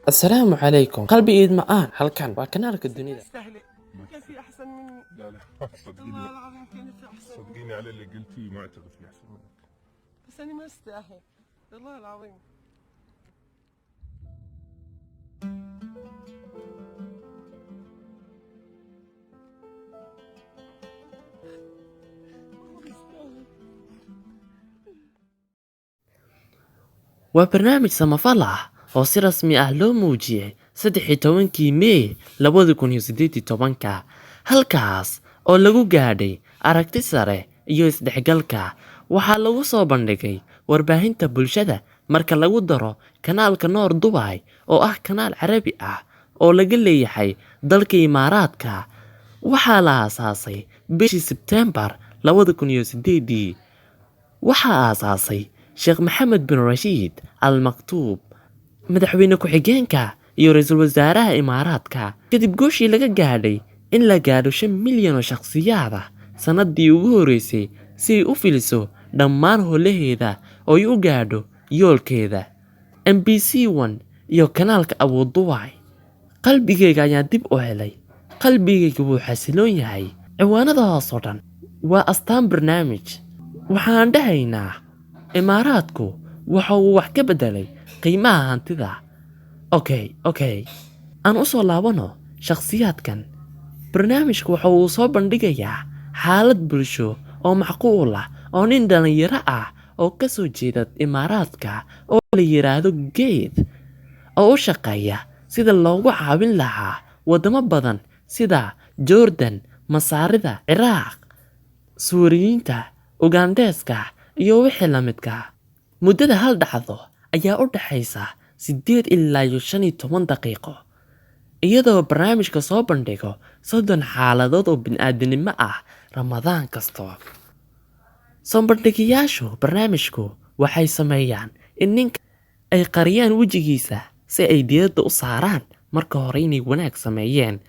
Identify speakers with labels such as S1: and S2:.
S1: السلام عليكم قلبي إيد معان هالكان وكنارك الدنيا
S2: تستاهلي كان في احسن مني.
S3: لا صدقيني،
S2: والله العظيم كان في احسن مني.
S3: صدقيني على اللي قلتيه ما اعتقد في احسن منك.
S2: بس انا ما استاهل والله العظيم.
S1: وبرنامج سمافالة oo si rasmi ah loo muujiyey 13 May 2018 halkaas oo lagu gaadhay aragti sare iyo isdhexgalka. Waxaa lagu soo bandhigay warbaahinta bulshada marka lagu daro kanaalka Noor Dubai oo ah kanaal Carabi ah oo laga leeyahay dalka Imaaraadka. Waxaa la aasaasay bishii Sebtembar 2008. Waxaa aasaasay Sheekh Maxamed bin Rashiid Al Maktoum, madaxweyne ku-xigeenka iyo ra'iisul wasaaraha Imaaraadka. Kadib gooshii laga gaadhay in la gaadho 5 milyan oo shakhsiyaad ah sanadii ugu horeysay si ay u filiso dhammaan howlaheeda oo ay u gaadho yoolkeeda. MBC1 iyo kanaalka Abu Dubai. Qalbigayga ayaa dib u helay. Qalbigayga wuu xasiloon yahay. Ciwaanadaas oo dhan waa astaan barnaamij. Waxaan dhahaynaa Imaaraadku waxa uu wax ka bedelay qiimaha hantida. Okay. Aan u soo laabano shakhsiyaadkan. Barnaamijku waxa uu soo bandhigayaa xaalad bulsho oo macquul ah oo nin dhalinyaro ah oo ka soo jeeda Imaaraadka oo la yiraahdo Geed oo u shaqeeya sida loogu caawin lahaa wadamo badan sida Jordan, Masaarida, Ciraaq, Suuriyiinta, Ugandeska iyo wixii la midka. Muddada hal dhacdo ayaa u dhaxaysa 8 ilaa 15 daqiiqo, iyadoo barnaamijka soo bandhigo 30 xaaladood oo bini'aadanimo ah Ramadaan kasta. Soo bandhigayaashu barnaamijku waxay sameeyaan in ninka ay qariyaan wejigiisa si ay diiradda u saaraan marka hore inay wanaag sameeyeen